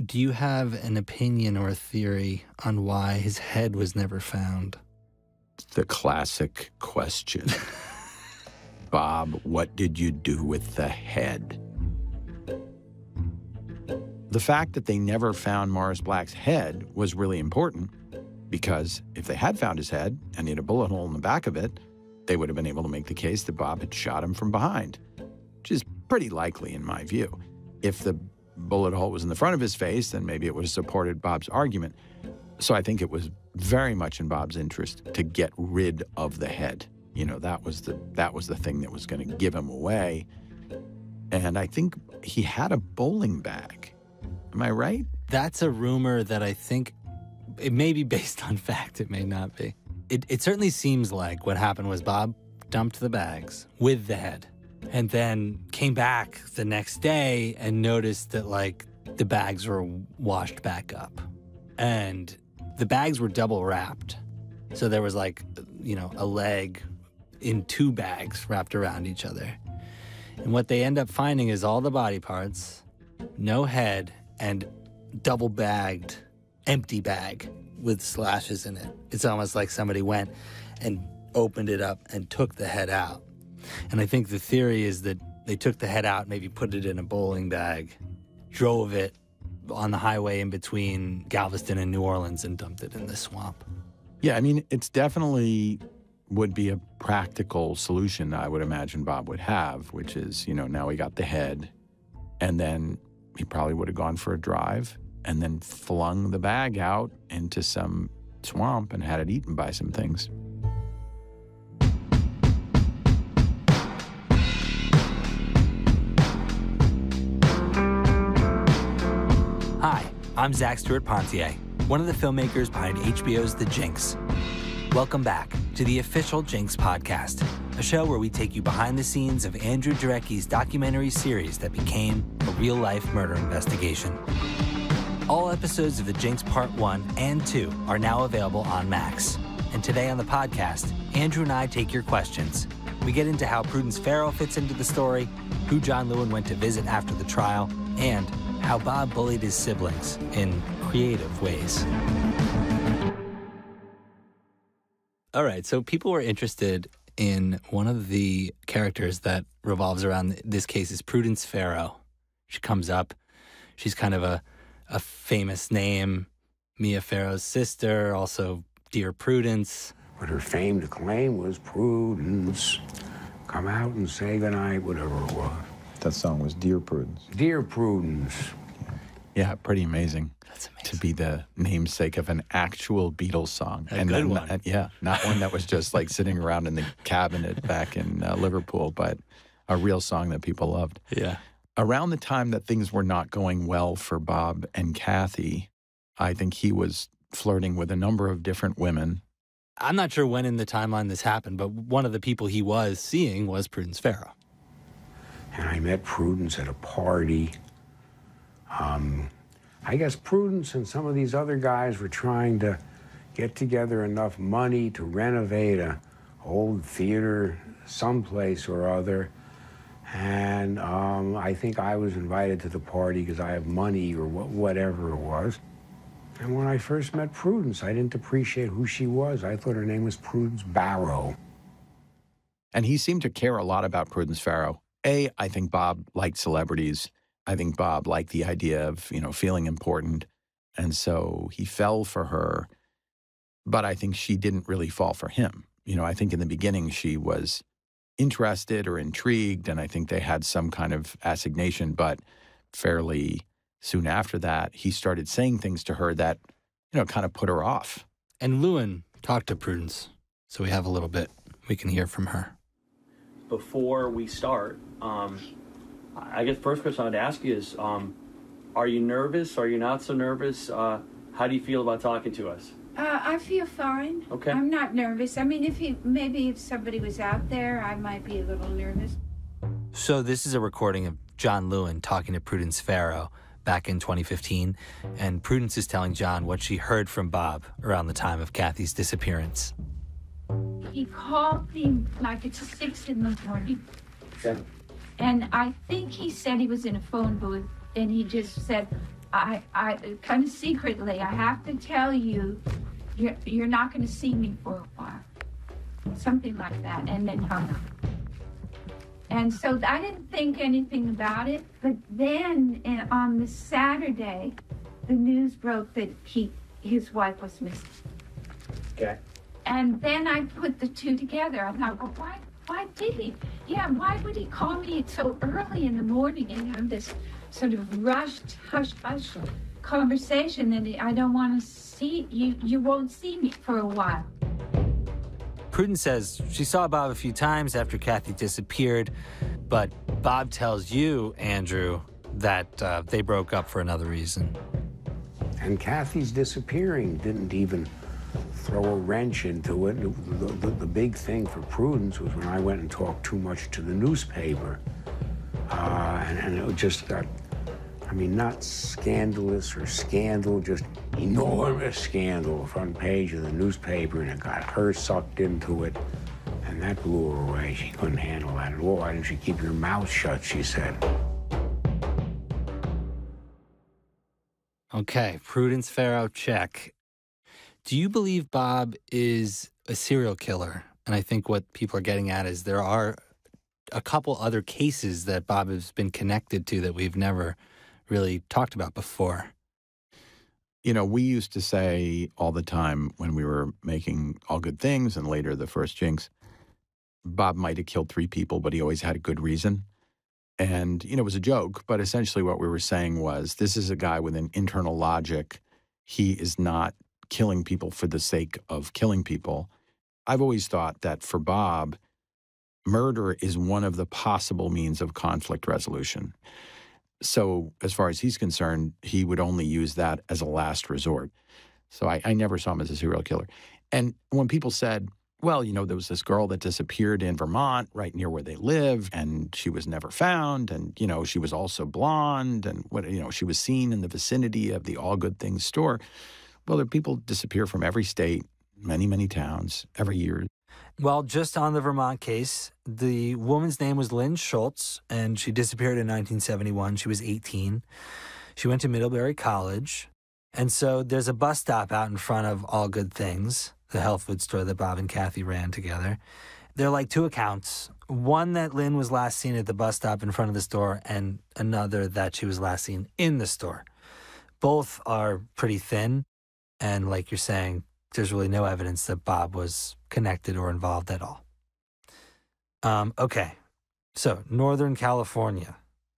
Do you have an opinion or a theory on why his head was never found? The classic question. Bob, what did you do with the head? The fact that they never found Morris Black's head was really important because if they had found his head and he had a bullet hole in the back of it, they would have been able to make the case that Bob had shot him from behind, which is pretty likely in my view. If the bullet hole was in the front of his face, then maybe it would have supported Bob's argument. So I think it was very much in Bob's interest to get rid of the head. You know, that was the thing that was going to give him away. And I think he had a bowling bag. Am I right? That's a rumor that I think it may be based on fact. It may not be. It certainly seems like what happened was Bob dumped the bags with the head and then came back the next day and noticed that, like, the bags were washed back up. And the bags were double wrapped. So there was, like, you know, a leg in two bags wrapped around each other. And what they end up finding is all the body parts, no head, and double-bagged, empty bag with slashes in it. It's almost like somebody went and opened it up and took the head out. And I think the theory is that they took the head out, maybe put it in a bowling bag, drove it on the highway in between Galveston and New Orleans and dumped it in the swamp. Yeah, I mean, it's definitely would be a practical solution I would imagine Bob would have, which is, you know, now he got the head, and then he probably would have gone for a drive and then flung the bag out into some swamp and had it eaten by some things. Hi, I'm Zach Stewart Pontier, one of the filmmakers behind HBO's The Jinx. Welcome back to the official Jinx podcast, a show where we take you behind the scenes of Andrew Jarecki's documentary series that became a real-life murder investigation. All episodes of The Jinx Part 1 and 2 are now available on Max. And today on the podcast, Andrew and I take your questions. We get into how Prudence Farrow fits into the story, who John Lewin went to visit after the trial, and how Bob bullied his siblings in creative ways. All right, so people were interested in one of the characters that revolves around this case is Prudence Farrow. She comes up. She's kind of a famous name, Mia Farrow's sister, also Dear Prudence. But her famed claim was Prudence. Come out and say goodnight, whatever it was. That song was Dear Prudence. Dear Prudence. Yeah, pretty amazing. That's amazing. To be the namesake of an actual Beatles song. A good one. Not one that was just like sitting around in the cabinet back in Liverpool, but a real song that people loved. Yeah. Around the time that things were not going well for Bob and Kathy, I think he was flirting with a number of different women. I'm not sure when in the timeline this happened, but one of the people he was seeing was Prudence Farrow. And I met Prudence at a party. I guess Prudence and some of these other guys were trying to get together enough money to renovate an old theater someplace or other. And I think I was invited to the party because I have money or whatever it was. And when I first met Prudence, I didn't appreciate who she was. I thought her name was Prudence Barrow. And he seemed to care a lot about Prudence Farrow. I think Bob liked celebrities. I think Bob liked the idea of, you know, feeling important. And so he fell for her. But I think she didn't really fall for him. You know, I think in the beginning she was interested or intrigued, and I think they had some kind of assignation. But fairly soon after that, he started saying things to her that, you know, kind of put her off. And Luen talked to Prudence, so we have a little bit we can hear from her. Before we start, I guess first question I'd ask you is, are you nervous? Are you not so nervous? How do you feel about talking to us? I feel fine. Okay. I'm not nervous. I mean, if somebody was out there, I might be a little nervous. So this is a recording of John Lewin talking to Prudence Farrow back in 2015, and Prudence is telling John what she heard from Bob around the time of Kathy's disappearance. He called me like at 6 in the morning. Okay. And I think he said he was in a phone booth, and he just said, I kind of secretly, I have to tell you, you're not going to see me for a while. Something like that, and then hung up. And so I didn't think anything about it, but then on the Saturday, the news broke that his wife was missing. Okay. And then I put the two together. I thought, well, why did he? Yeah, why would he call me so early in the morning and have this sort of rushed, hush-hush conversation that I don't want to see you? You won't see me for a while. Prudence says she saw Bob a few times after Kathy disappeared, but Bob tells you, Andrew, that they broke up for another reason. And Kathy's disappearing didn't even throw a wrench into it. The big thing for Prudence was when I went and talked too much to the newspaper. And it just got, I mean, not scandalous or scandal, just enormous scandal, front page of the newspaper, and it got her sucked into it. And that blew her away. She couldn't handle that at all. Why didn't you keep your mouth shut, she said. Okay, Prudence Farrow, check. Do you believe Bob is a serial killer? And I think what people are getting at is there are a couple other cases that Bob has been connected to that we've never really talked about before. You know, we used to say all the time when we were making All Good Things and later the first Jinx, Bob might have killed 3 people, but he always had a good reason. And, you know, it was a joke, but essentially what we were saying was this is a guy with an internal logic. He is not killing people for the sake of killing people. I've always thought that for Bob, murder is one of the possible means of conflict resolution. So as far as he's concerned, he would only use that as a last resort. So I never saw him as a serial killer. And when people said, well, you know, there was this girl that disappeared in Vermont right near where they live, and she was never found, and, you know, she was also blonde, and, she was seen in the vicinity of the All Good Things store. Well, there are people disappear from every state, many, many towns, every year. Well, just on the Vermont case, the woman's name was Lynn Schultz, and she disappeared in 1971. She was 18. She went to Middlebury College. And so there's a bus stop out in front of All Good Things, the health food store that Bob and Kathy ran together. There are like 2 accounts. One that Lynn was last seen at the bus stop in front of the store, and another that she was last seen in the store. Both are pretty thin. And like you're saying, there's really no evidence that Bob was connected or involved at all. Okay, so Northern California.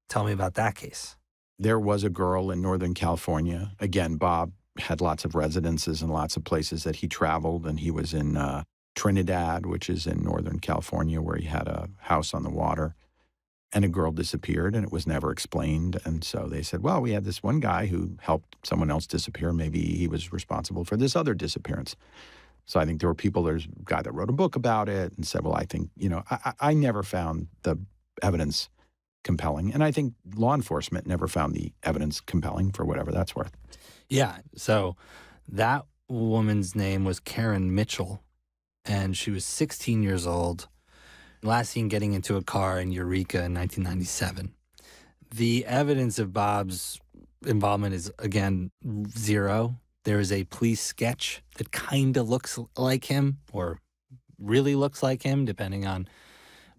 Tell me about that case. There was a girl in Northern California. Again, Bob had lots of residences and lots of places that he traveled, and he was in Trinidad, which is in Northern California, where he had a house on the water. And a girl disappeared, and it was never explained. And so they said, well, we had this one guy who helped someone else disappear. Maybe he was responsible for this other disappearance. So I think there were people, there's a guy that wrote a book about it and said, well, I think, I never found the evidence compelling. And I think law enforcement never found the evidence compelling, for whatever that's worth. Yeah, so that woman's name was Karen Mitchell, and she was 16 years old. Last seen getting into a car in Eureka in 1997. The evidence of Bob's involvement is, again, 0. There is a police sketch that kind of looks like him, or really looks like him, depending on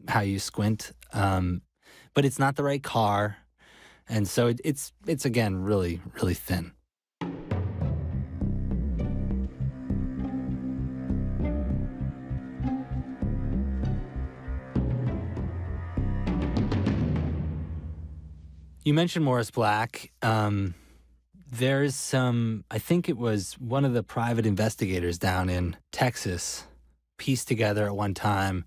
how you squint. But it's not the right car. And so it's again, really, really thin. You mentioned Morris Black. There's some, I think it was one of the private investigators down in Texas pieced together at one time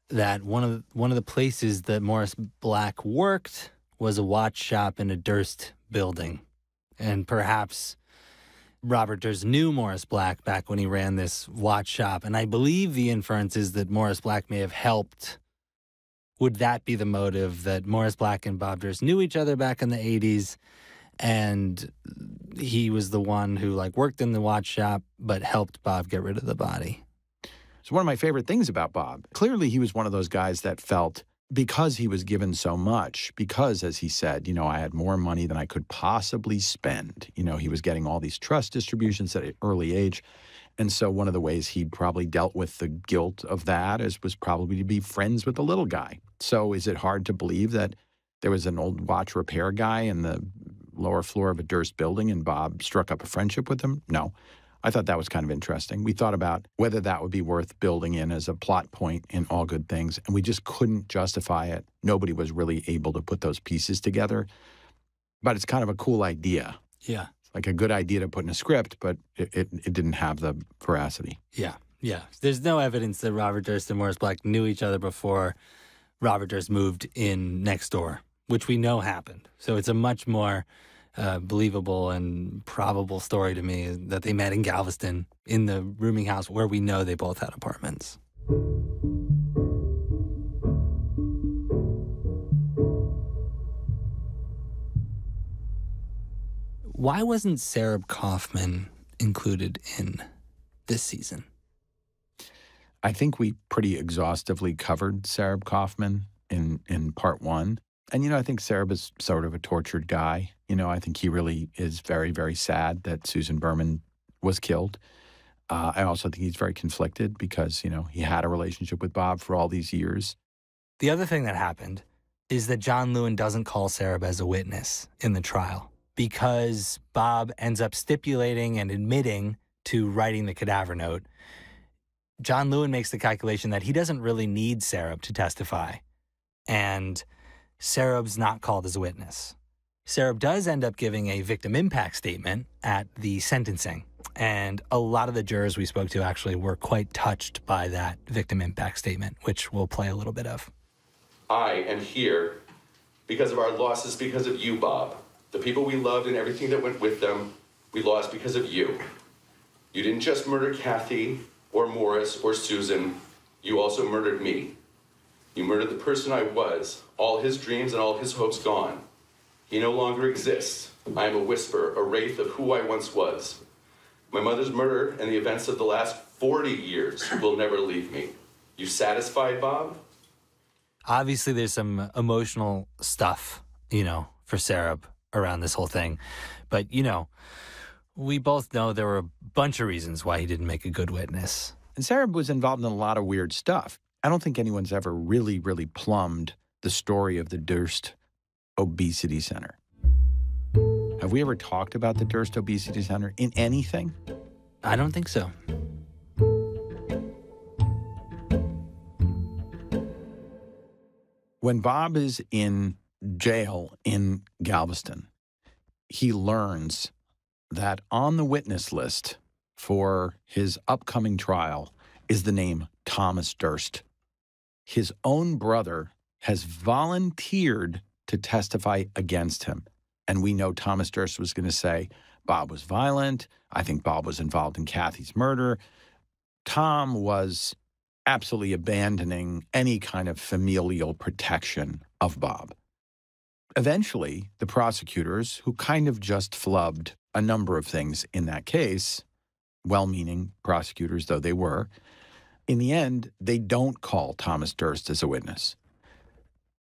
that one of the places that Morris Black worked was a watch shop in a Durst building. And perhaps Robert Durst knew Morris Black back when he ran this watch shop. And I believe the inference is that Morris Black may have helped. Would that be the motive, that Morris Black and Bob Durst knew each other back in the 80s, and he was the one who worked in the watch shop but helped Bob get rid of the body? So one of my favorite things about Bob, clearly he was one of those guys that felt because he was given so much, because, as he said, I had more money than I could possibly spend. He was getting all these trust distributions at an early age. And so one of the ways he probably dealt with the guilt of that was probably to be friends with the little guy. So is it hard to believe that there was an old watch repair guy in the lower floor of a Durst building and Bob struck up a friendship with him? No. I thought that was kind of interesting. We thought about whether that would be worth building in as a plot point in All Good Things, and we just couldn't justify it. Nobody was really able to put those pieces together. But it's kind of a cool idea. Yeah. It's like a good idea to put in a script, but it didn't have the veracity. Yeah. There's no evidence that Robert Durst and Morris Black knew each other before Robert Durst moved in next door, which we know happened. So it's a much more believable and probable story to me that they met in Galveston in the rooming house where we know they both had apartments. Why wasn't Sarb Kaufman included in this season? I think we pretty exhaustively covered Sarb Kaufman in part one. And, I think Sarb is sort of a tortured guy. I think he really is very, very sad that Susan Berman was killed. I also think he's very conflicted because, he had a relationship with Bob for all these years. The other thing that happened is that John Lewin doesn't call Sarb as a witness in the trial because Bob ends up stipulating and admitting to writing the cadaver note. John Lewin makes the calculation that he doesn't really need Sarb to testify, and Sarab's not called as a witness. Sarb does end up giving a victim impact statement at the sentencing, and a lot of the jurors we spoke to actually were quite touched by that victim impact statement, which we'll play a little bit of. I am here because of our losses, because of you, Bob. The people we loved and everything that went with them, we lost because of you. You didn't just murder Kathy or Morris or Susan, you also murdered me. You murdered the person I was, all his dreams and all his hopes gone. He no longer exists. I am a whisper, a wraith of who I once was. My mother's murder and the events of the last 40 years will never leave me. You satisfied, Bob? Obviously, there's some emotional stuff, for Sarab around this whole thing. But, we both know there were a bunch of reasons why he didn't make a good witness. And Sarab was involved in a lot of weird stuff. I don't think anyone's ever really, really plumbed the story of the Durst Obesity Center. Have we ever talked about the Durst Obesity Center in anything? I don't think so. When Bob is in jail in Galveston, he learns that on the witness list for his upcoming trial is the name Thomas Durst. His own brother has volunteered to testify against him. And we know Thomas Durst was going to say, Bob was violent. I think Bob was involved in Kathy's murder. Tom was absolutely abandoning any kind of familial protection of Bob. Eventually, the prosecutors, who kind of just flubbed a number of things in that case, well-meaning prosecutors though they were, in the end, they don't call Thomas Durst as a witness.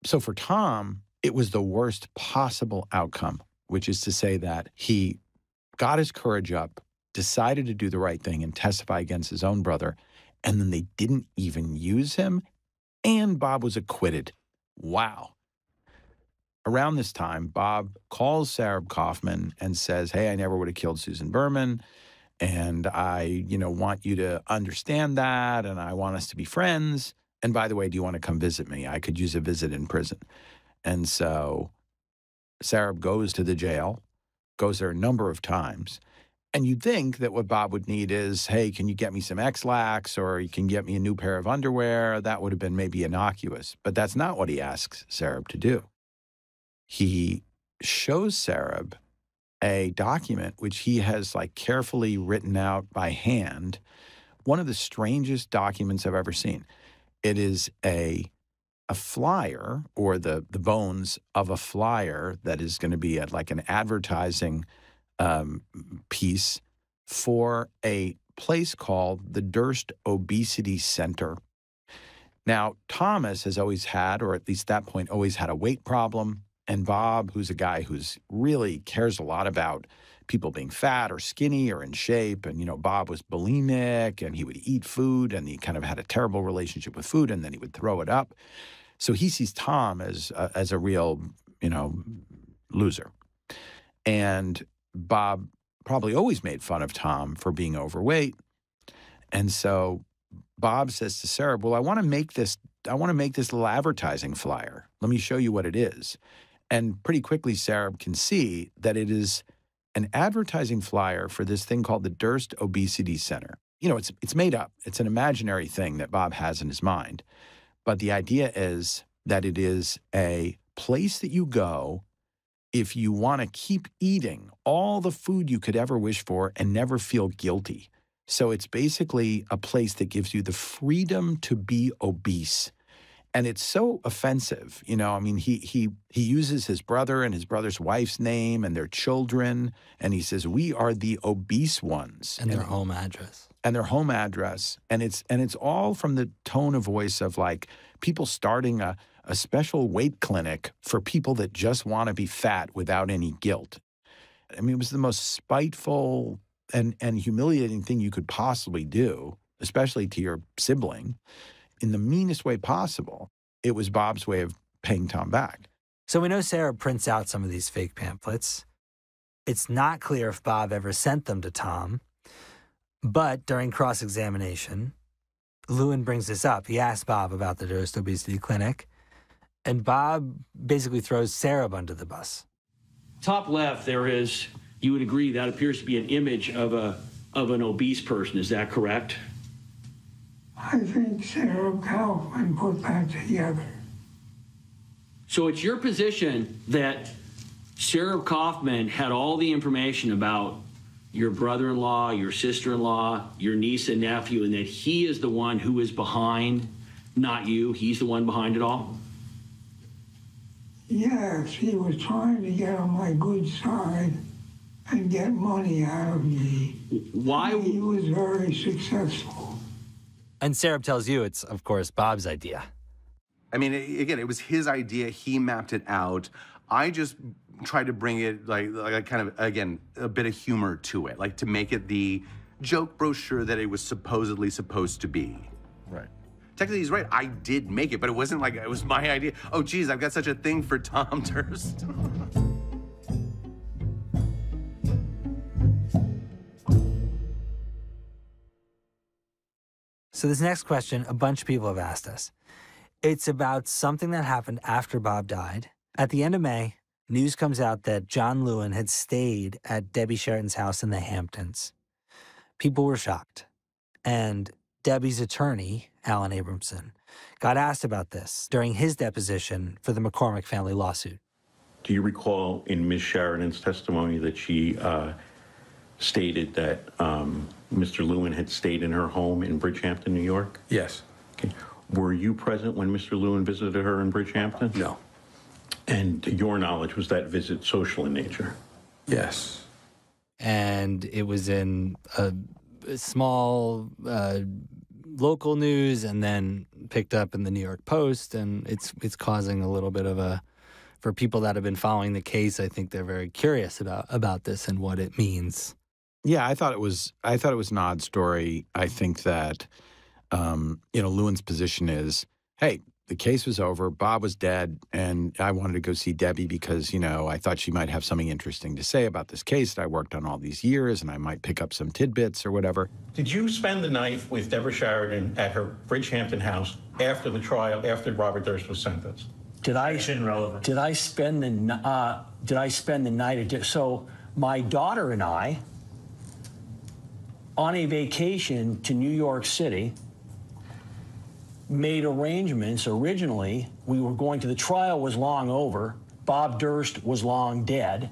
So for Tom, it was the worst possible outcome, which is to say that he got his courage up, decided to do the right thing and testify against his own brother, and then they didn't even use him, and Bob was acquitted. Wow. Around this time, Bob calls Sarb Kaufman and says, hey, I never would have killed Susan Berman, and I, want you to understand that, and I want us to be friends. And by the way, do you want to come visit me? I could use a visit in prison. And so Sarab goes to the jail, goes there a number of times, and you'd think that what Bob would need is, hey, can you get me some X-Lax, or you can get me a new pair of underwear? That would have been maybe innocuous. But that's not what he asks Sarab to do. He shows Sarab a document which he has carefully written out by hand, one of the strangest documents I've ever seen. It is a flyer, or the bones of a flyer that is going to be an advertising piece for a place called the Durst Obesity Center. Now, Thomas has always had, or at least at that point, always had a weight problem. And Bob, who's a guy who's really cares a lot about people being fat or skinny or in shape. And, Bob was bulimic and he would eat food and he kind of had a terrible relationship with food and then he would throw it up. So he sees Tom as a real, loser. And Bob probably always made fun of Tom for being overweight. And so Bob says to Sarb, well, I want to make this little advertising flyer. Let me show you what it is. And pretty quickly, Sarb can see that it is an advertising flyer for this thing called the Durst Obesity Center. It's made up. It's an imaginary thing that Bob has in his mind. But the idea is that it is a place that you go if you want to keep eating all the food you could ever wish for and never feel guilty. So it's basically a place that gives you the freedom to be obese. And it's so offensive, he uses his brother and his brother's wife's name and their children, and he says, we are the obese ones. And their home address. And their home address. And it's all from the tone of voice of like people starting a special weight clinic for people that just want to be fat without any guilt. I mean, it was the most spiteful and humiliating thing you could possibly do, especially to your sibling. In the meanest way possible. It was Bob's way of paying Tom back. So we know Sarah prints out some of these fake pamphlets. It's not clear if Bob ever sent them to Tom, but during cross-examination, Luen brings this up. He asks Bob about the Durst Obesity Clinic, and Bob basically throws Sarah under the bus. Top left, there is, you would agree, that appears to be an image of an obese person. Is that correct? I think Sarb Kaufman put that together. So it's your position that Sarb Kaufman had all the information about your brother-in-law, your sister-in-law, your niece and nephew, and that he is the one who is behind, not you. He's the one behind it all? Yes, he was trying to get on my good side and get money out of me. Why? He was very successful. And Sarb tells you it's, of course, Bob's idea. I mean, again, it was his idea. He mapped it out. I just tried to bring it, like kind of, again, a bit of humor to it, like to make it the joke brochure that it was supposedly supposed to be. Right. Technically, he's right. I did make it, but it wasn't like it was my idea. Oh, geez, I've got such a thing for Tom Durst. So this next question, a bunch of people have asked us. It's about something that happened after Bob died. At the end of May, news comes out that John Lewin had stayed at Debbie Sheridan's house in the Hamptons. People were shocked. And Debbie's attorney, Alan Abramson, got asked about this during his deposition for the McCormick family lawsuit. Do you recall in Ms. Sheridan's testimony that she stated that Mr. Lewin had stayed in her home in Bridgehampton, New York? Yes. Okay. Were you present when Mr. Lewin visited her in Bridgehampton? No. And to your knowledge, was that visit social in nature? Yes. And it was in a small local news and then picked up in the New York Post, and it's causing a little bit of a, for people that have been following the case, I think they're very curious about this and what it means. Yeah, I thought it was an odd story. I think that Lewin's position is, hey, the case was over, Bob was dead, and I wanted to go see Debbie because, I thought she might have something interesting to say about this case that I worked on all these years, and I might pick up some tidbits or whatever. Did you spend the night with Deborah Sheridan at her Bridgehampton house after the trial, after Robert Durst was sentenced? Did I spend the night? So my daughter and I, on a vacation to New York City, made arrangements. Originally, we were going to, the trial was long over. Bob Durst was long dead.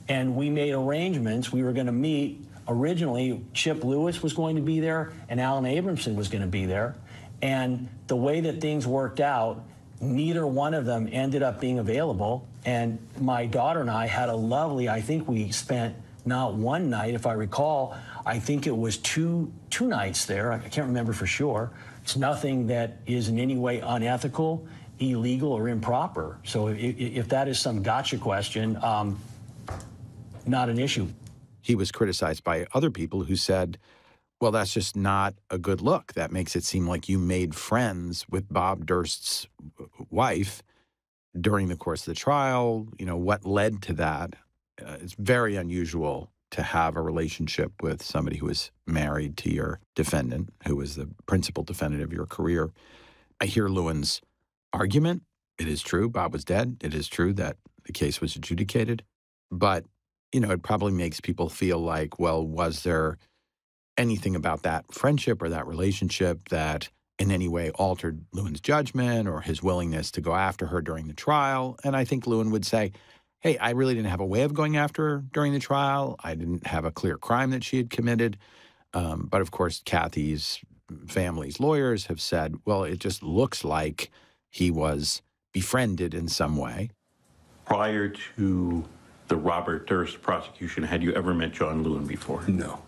And we made arrangements. We were going to meet. Originally, Chip Lewis was going to be there and Alan Abramson was going to be there. And the way that things worked out, neither one of them ended up being available. And my daughter and I had a lovely, I think we spent not one night, if I recall, I think it was two nights there. I can't remember for sure. It's nothing that is in any way unethical, illegal, or improper. So if that is some gotcha question, not an issue. He was criticized by other people who said, well, that's just not a good look. That makes it seem like you made friends with Bob Durst's wife during the course of the trial. You know, what led to that? It's very unusual to have a relationship with somebody who is married to your defendant, who was the principal defendant of your career. I hear Lewen's argument. It is true. Bob was dead. It is true that the case was adjudicated. But, you know, it probably makes people feel like, well, was there anything about that friendship or that relationship that in any way altered Lewen's judgment or his willingness to go after her during the trial? And I think Luen would say, hey, I really didn't have a way of going after her during the trial. I didn't have a clear crime that she had committed. But of course, Kathy's family's lawyers have said, well, it just looks like he was befriended in some way. Prior to the Robert Durst prosecution, had you ever met John Lewin before? No.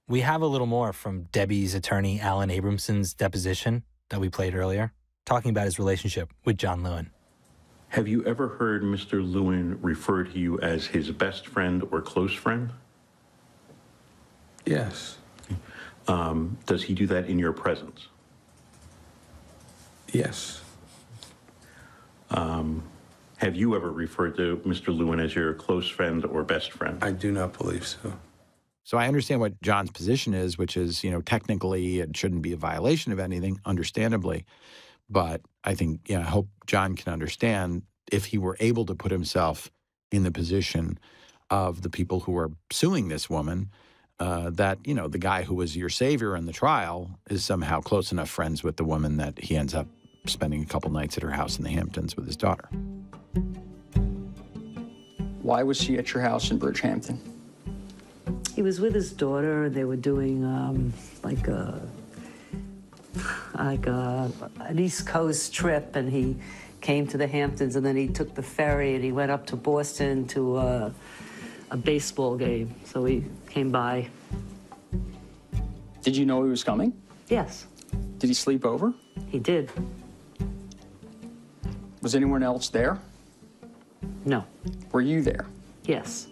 We have a little more from Debbie's attorney, Alan Abramson's deposition that we played earlier, talking about his relationship with John Lewin. Have you ever heard Mr. Lewin refer to you as his best friend or close friend? Yes. Does he do that in your presence? Yes. Have you ever referred to Mr. Lewin as your close friend or best friend? I do not believe so. So I understand what John's position is, which is, you know, technically it shouldn't be a violation of anything, understandably. But I think, you know, I hope John can understand if he were able to put himself in the position of the people who are suing this woman, that, you know, the guy who was your savior in the trial is somehow close enough friends with the woman that he ends up spending a couple nights at her house in the Hamptons with his daughter. Why was she at your house in Bridgehampton? He was with his daughter. They were doing an East Coast trip, and he came to the Hamptons, and then he took the ferry and he went up to Boston to a baseball game. So he came by. Did you know he was coming? Yes. Did he sleep over? He did. Was anyone else there? No. Were you there? Yes.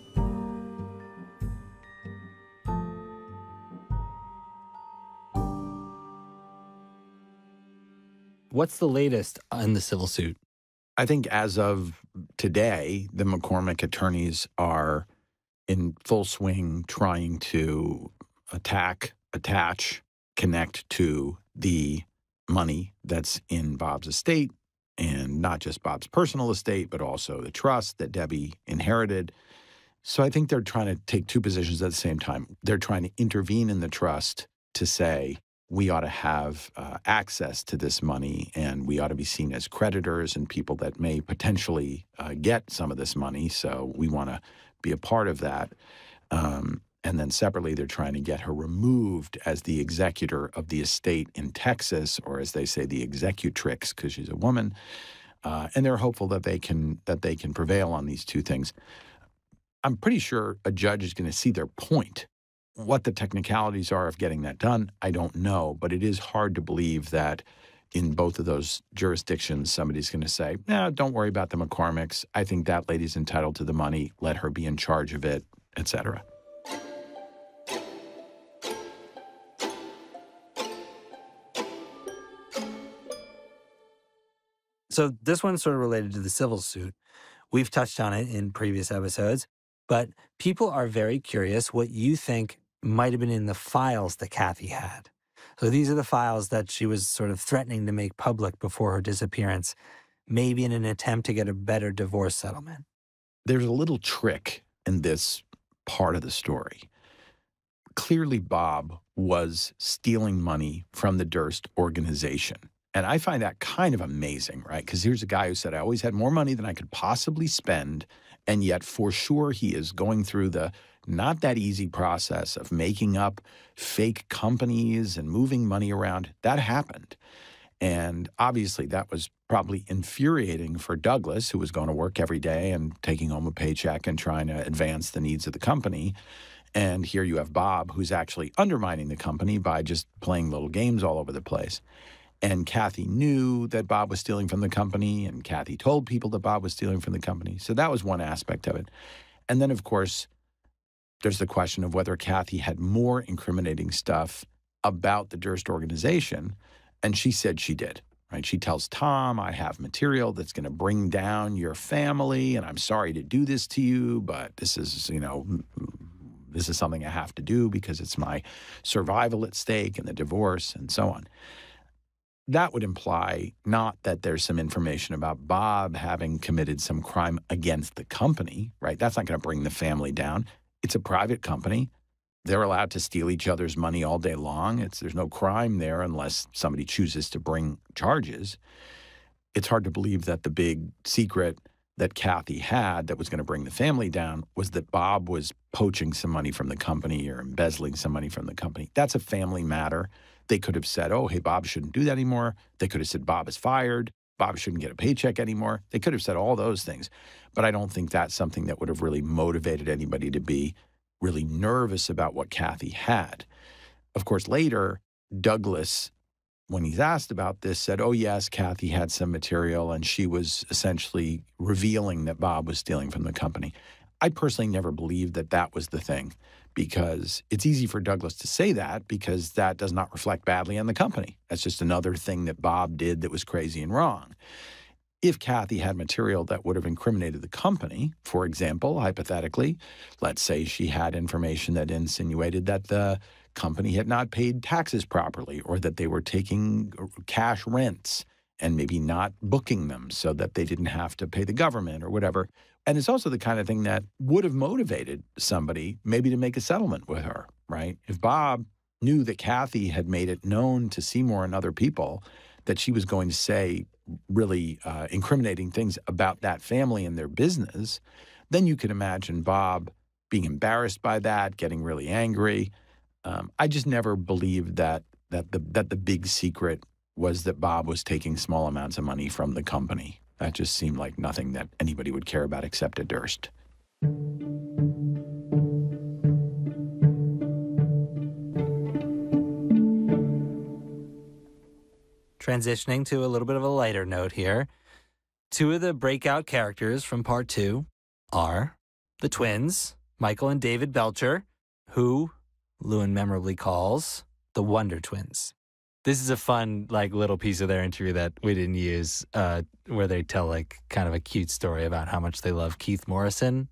What's the latest in the civil suit? I think as of today, the McCormick attorneys are in full swing trying to attach, connect to the money that's in Bob's estate, and not just Bob's personal estate, but also the trust that Debbie inherited. So I think they're trying to take two positions at the same time. They're trying to intervene in the trust to say, we ought to have access to this money, and we ought to be seen as creditors and people that may potentially get some of this money. So we want to be a part of that. And then separately, they're trying to get her removed as the executor of the estate in Texas, or as they say, the executrix, because she's a woman. And they're hopeful that they can prevail on these two things. I'm pretty sure a judge is going to see their point. What the technicalities are of getting that done, I don't know, but it is hard to believe that in both of those jurisdictions, somebody's going to say, no, don't worry about the McCormicks. I think that lady's entitled to the money. Let her be in charge of it, et cetera. So this one's sort of related to the civil suit. We've touched on it in previous episodes, but people are very curious what you think might have been in the files that Kathy had. So these are the files that she was sort of threatening to make public before her disappearance, maybe in an attempt to get a better divorce settlement. There's a little trick in this part of the story. Clearly, Bob was stealing money from the Durst organization. And I find that kind of amazing, right? Because here's a guy who said, I always had more money than I could possibly spend, and yet for sure he is going through the not that easy process of making up fake companies and moving money around. That happened. And obviously that was probably infuriating for Douglas, who was going to work every day and taking home a paycheck and trying to advance the needs of the company. And here you have Bob, who's actually undermining the company by just playing little games all over the place. And Kathy knew that Bob was stealing from the company, and Kathy told people that Bob was stealing from the company. So that was one aspect of it. And then, of course, there's the question of whether Kathy had more incriminating stuff about the Durst organization, and she said she did. Right? She tells Tom, I have material that's going to bring down your family, and I'm sorry to do this to you, but this is, this is something I have to do because it's my survival at stake and the divorce and so on. That would imply not that there's some information about Bob having committed some crime against the company, right? That's not going to bring the family down. It's a private company. They're allowed to steal each other's money all day long. There's no crime there unless somebody chooses to bring charges. It's hard to believe that the big secret that Kathy had that was going to bring the family down was that Bob was poaching some money from the company or embezzling some money from the company. That's a family matter. They could have said, oh, hey, Bob shouldn't do that anymore. They could have said Bob is fired. Bob shouldn't get a paycheck anymore. They could have said all those things. But I don't think that's something that would have really motivated anybody to be really nervous about what Kathy had. Of course, later, Douglas, when he's asked about this, said, oh, yes, Kathy had some material, and she was essentially revealing that Bob was stealing from the company. I personally never believed that that was the thing, because it's easy for Douglas to say that because that does not reflect badly on the company. That's just another thing that Bob did that was crazy and wrong. If Kathy had material that would have incriminated the company, for example, hypothetically, let's say she had information that insinuated that the company had not paid taxes properly or that they were taking cash rents and maybe not booking them so that they didn't have to pay the government or whatever. And it's also the kind of thing that would have motivated somebody maybe to make a settlement with her, right? If Bob knew that Kathy had made it known to Seymour and other people that she was going to say really incriminating things about that family and their business, then you could imagine Bob being embarrassed by that, getting really angry. I just never believed that the big secret was that Bob was taking small amounts of money from the company. That just seemed like nothing that anybody would care about except a Durst. Transitioning to a little bit of a lighter note here. Two of the breakout characters from part 2 are the twins, Michael and David Belcher, who Luen memorably calls the Wonder Twins. This is a fun, little piece of their interview that we didn't use, where they tell, kind of a cute story about how much they love Keith Morrison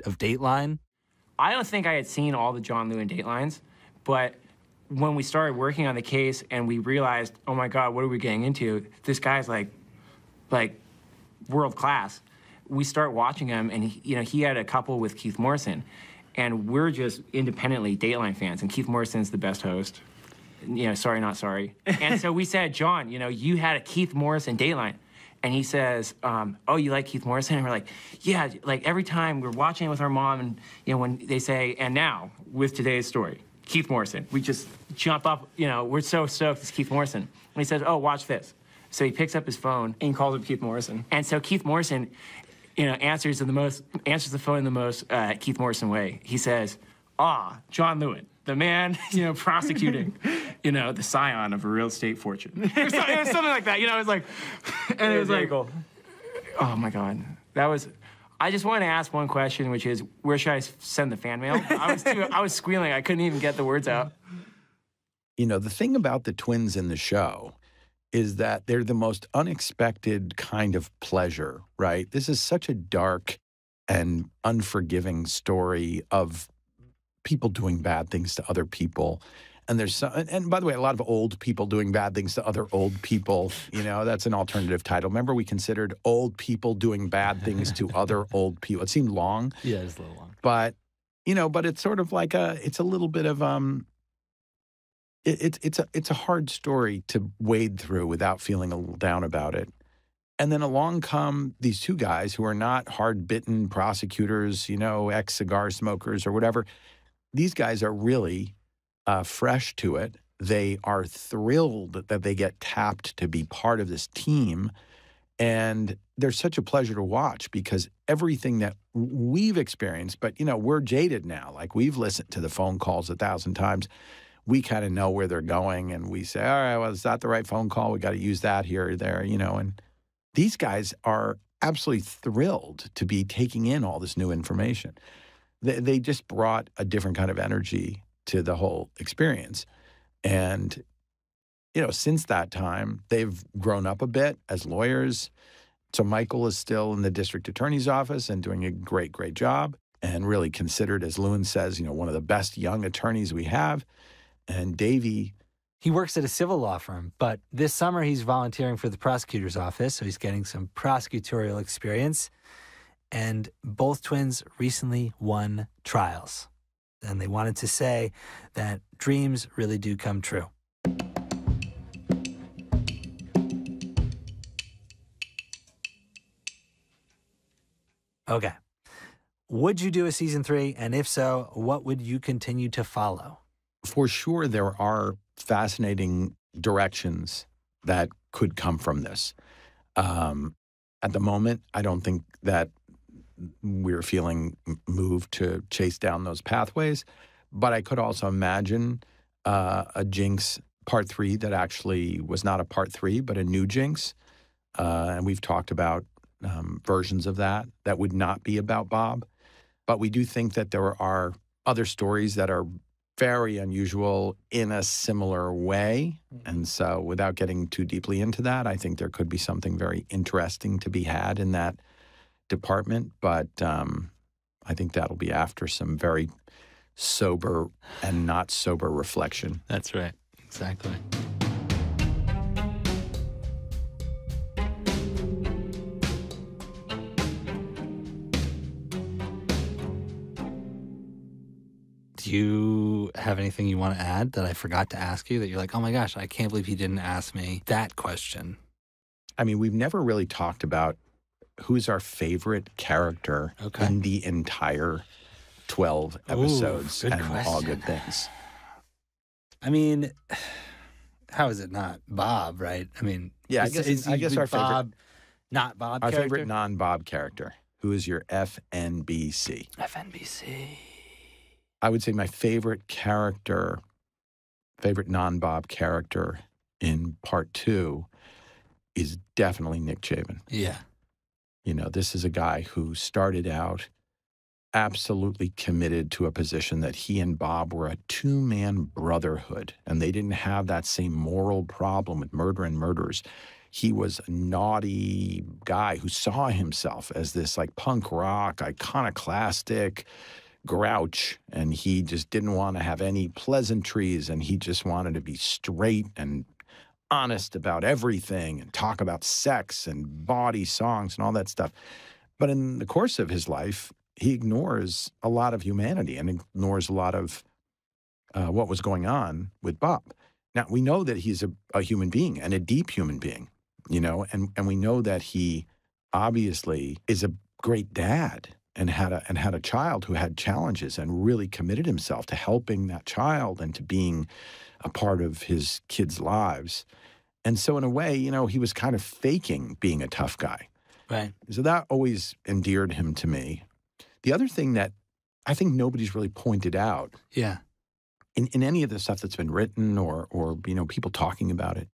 of Dateline. I don't think I had seen all the John Lewin Datelines, but when we started working on the case and we realized, oh my God, what are we getting into? This guy's like world class. We start watching him, and he had a couple with Keith Morrison, and we're just independently Dateline fans, and Keith Morrison's the best host. Sorry, not sorry. And so we said, John, you had a Keith Morrison Dateline. And he says, oh, you like Keith Morrison? And we're like, yeah, every time we're watching it with our mom, and when they say, and now, with today's story, Keith Morrison, we just jump up, we're so stoked it's Keith Morrison. And he says, oh, watch this. So he picks up his phone. And he calls him Keith Morrison. And so Keith Morrison, answers the phone in the most Keith Morrison way. He says, John Lewin, the man, prosecuting, the scion of a real estate fortune. It was something like that, it was like, and it was like, oh my God. I just want to ask one question, which is, where should I send the fan mail? I was squealing. I couldn't even get the words out. The thing about the twins in the show is that they're the most unexpected kind of pleasure, right? This is such a dark and unforgiving story of people doing bad things to other people. And and by the way, a lot of old people doing bad things to other old people. That's an alternative title. Remember, we considered old people doing bad things to other old people. It seemed long. Yeah, it's a little long. But, but it's sort of like it's a little bit of, it's a hard story to wade through without feeling a little down about it. And then along come these two guys who are not hard-bitten prosecutors, ex-cigar smokers or whatever. These guys are really fresh to it. They are thrilled that they get tapped to be part of this team. And they're such a pleasure to watch because everything that we've experienced, but, we're jaded now. Like, we've listened to the phone calls 1,000 times. We kind of know where they're going, and we say, all right, well, is that the right phone call? We got to use that here or there, and these guys are absolutely thrilled to be taking in all this new information. They just brought a different kind of energy to the whole experience. And, since that time, they've grown up a bit as lawyers. So Michael is still in the district attorney's office and doing a great, great job, and really considered, as Luen says, one of the best young attorneys we have. And Davey, he works at a civil law firm, but this summer he's volunteering for the prosecutor's office, so he's getting some prosecutorial experience. And both twins recently won trials. And they wanted to say that dreams really do come true. Okay. Would you do a season 3? And if so, what would you continue to follow? For sure, there are fascinating directions that could come from this. At the moment, I don't think that we're feeling moved to chase down those pathways. But I could also imagine a Jinx part 3 that actually was not a part 3, but a new Jinx. And we've talked about versions of that would not be about Bob. But we do think that there are other stories that are very unusual in a similar way. And so without getting too deeply into that, I think there could be something very interesting to be had in that department. But I think that'll be after some very sober and not sober reflection. That's right. Exactly. Do you have anything you want to add that I forgot to ask you that you're like, oh my gosh, I can't believe he didn't ask me that question? I mean, we've never really talked about who's our favorite character in the entire 12 episodes and all good things. I mean, how is it not Bob, right? I mean, yeah, I guess our Bob, favorite, not Bob our character? favorite non-Bob character. Who is your FNBC? FNBC. I would say my favorite non-Bob character in part 2 is definitely Nick Chabon. Yeah. This is a guy who started out absolutely committed to a position that he and Bob were a two-man brotherhood, and they didn't have that same moral problem with murder and murderers. He was a naughty guy who saw himself as this like punk rock, iconoclastic grouch, and he just didn't want to have any pleasantries, and he just wanted to be straight and honest about everything and talk about sex and bawdy songs and all that stuff. But in the course of his life, he ignores a lot of humanity and ignores a lot of what was going on with Bob. Now, we know that he's a human being and a deep human being, and we know that he obviously is a great dad and had a child who had challenges and really committed himself to helping that child and to being a part of his kids' lives. And so in a way, he was kind of faking being a tough guy. Right. So that always endeared him to me. The other thing that I think nobody's really pointed out in any of the stuff that's been written or people talking about it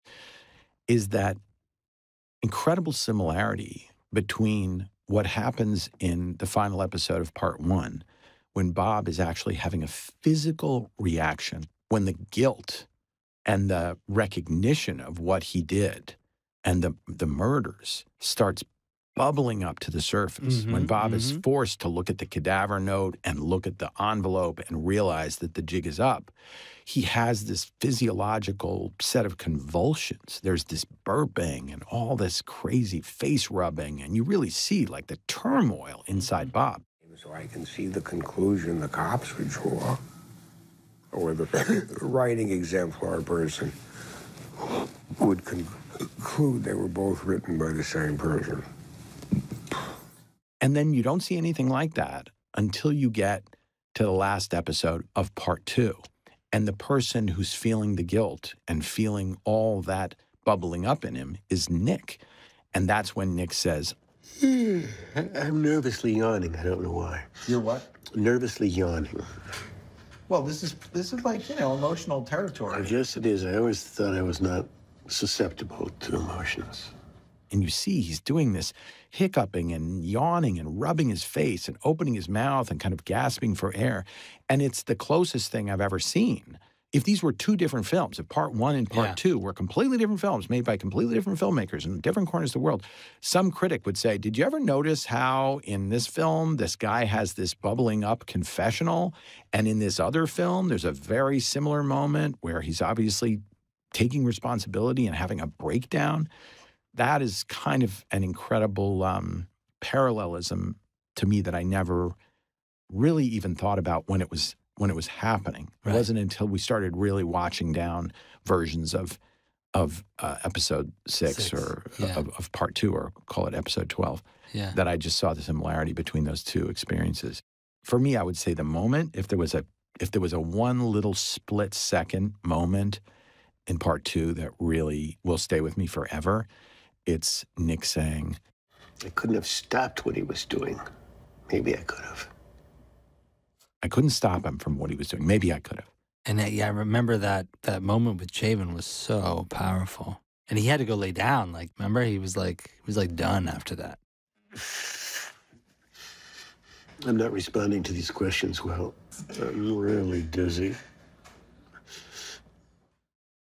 is that incredible similarity between what happens in the final episode of part 1 when Bob is actually having a physical reaction, when the guilt and the recognition of what he did and the murders starts bubbling up to the surface, when Bob is forced to look at the cadaver note and look at the envelope and realize that the jig is up, he has this physiological set of convulsions. There's this burping and all this crazy face rubbing, and you really see like the turmoil inside Bob. So I can see the conclusion the cops would draw, or the writing exemplar person would conclude they were both written by the same person. And then you don't see anything like that until you get to the last episode of part 2. And the person who's feeling the guilt and feeling all that bubbling up in him is Nick. And that's when Nick says, I'm nervously yawning. I don't know why. You're what? Nervously yawning. Well, this is like, emotional territory. I guess it is. I always thought I was not susceptible to emotions. and you see he's doing this hiccuping and yawning and rubbing his face and opening his mouth and kind of gasping for air. And it's the closest thing I've ever seen. If these were two different films, if part one and part two were completely different films made by completely different filmmakers in different corners of the world, some critic would say, did you ever notice how in this film this guy has this bubbling up confessional, and in this other film there's a very similar moment where he's obviously taking responsibility and having a breakdown? That is kind of an incredible parallelism to me that I never really even thought about when it was happening. Right. It wasn't until we started really watching down versions of episode six. Or of part two, or call it episode 12, that I just saw the similarity between those two experiences. For me, I would say the moment, if there was a one little split second moment in part two that really will stay with me forever, it's Nick saying, I couldn't have stopped what he was doing. Maybe I could have. I couldn't stop him from what he was doing. Maybe I could have. And I remember that moment with Chavin was so powerful. And he had to go lay down. Like, remember, he was like done after that. I'm not responding to these questions well. I'm really dizzy.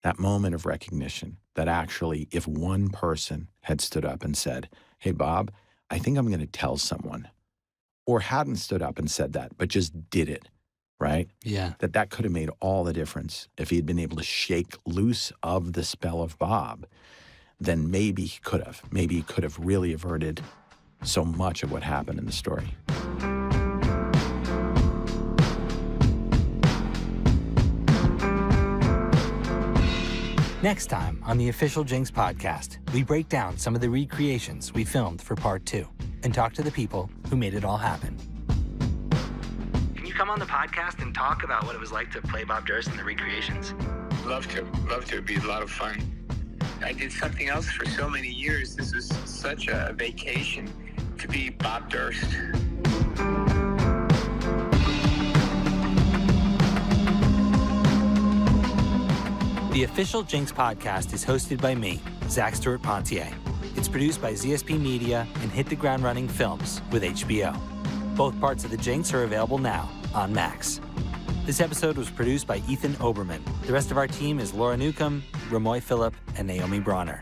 That moment of recognition that actually, if one person had stood up and said, hey, Bob, I think I'm going to tell someone, or hadn't stood up and said that, but just did it, right? Yeah. That could have made all the difference. If he had been able to shake loose of the spell of Bob, then maybe he could have. Maybe he could have really averted so much of what happened in the story. Next time on the official Jinx podcast, we break down some of the recreations we filmed for part 2 and talk to the people who made it all happen. Can you come on the podcast and talk about what it was like to play Bob Durst in the recreations? Love to. It'd be a lot of fun. I did something else for so many years. This was such a vacation to be Bob Durst. The official Jinx podcast is hosted by me, Zach Stewart Pontier. It's produced by ZSP Media and Hit the Ground Running Films with HBO. Both parts of the Jinx are available now on Max. This episode was produced by Ethan Oberman. The rest of our team is Laura Newcomb, Ramoy Phillip, and Naomi Bronner.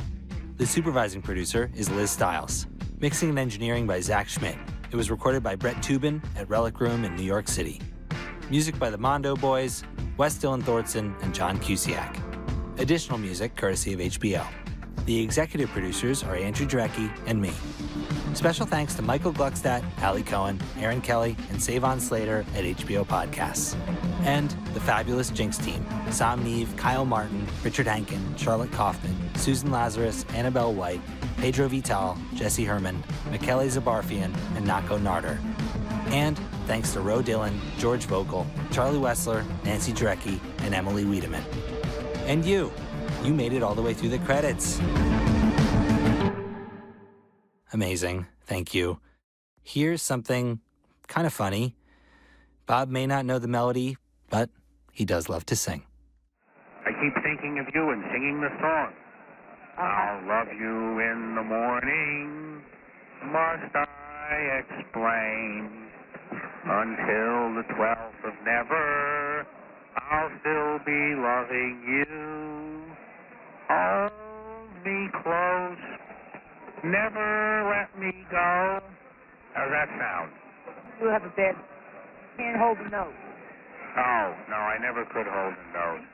The supervising producer is Liz Stiles. Mixing and engineering by Zach Schmidt. It was recorded by Brett Tubin at Relic Room in New York City. Music by the Mondo Boys, Wes Dylan Thornton, and John Cusiak. Additional music courtesy of HBO. The executive producers are Andrew Drecke and me. Special thanks to Michael Gluckstadt, Ali Cohen, Aaron Kelly, and Savon Slater at HBO Podcasts. And the fabulous Jinx team, Sam Neve, Kyle Martin, Richard Hankin, Charlotte Kaufman, Susan Lazarus, Annabelle White, Pedro Vital, Jesse Herman, Michele Zabarfian, and Nako Narder. And thanks to Ro Dillon, George Vogel, Charlie Wessler, Nancy Drecke, and Emily Wiedemann. And you made it all the way through the credits. Amazing. Thank you. Here's something kind of funny. Bob may not know the melody, but he does love to sing. I keep thinking of you and singing the song. I'll love you in the morning, must I explain? Until the 12th of never, I'll still be loving you. Hold me close, never let me go. How's that sound? You have a bad, can't hold a note. Oh, no, I never could hold a note.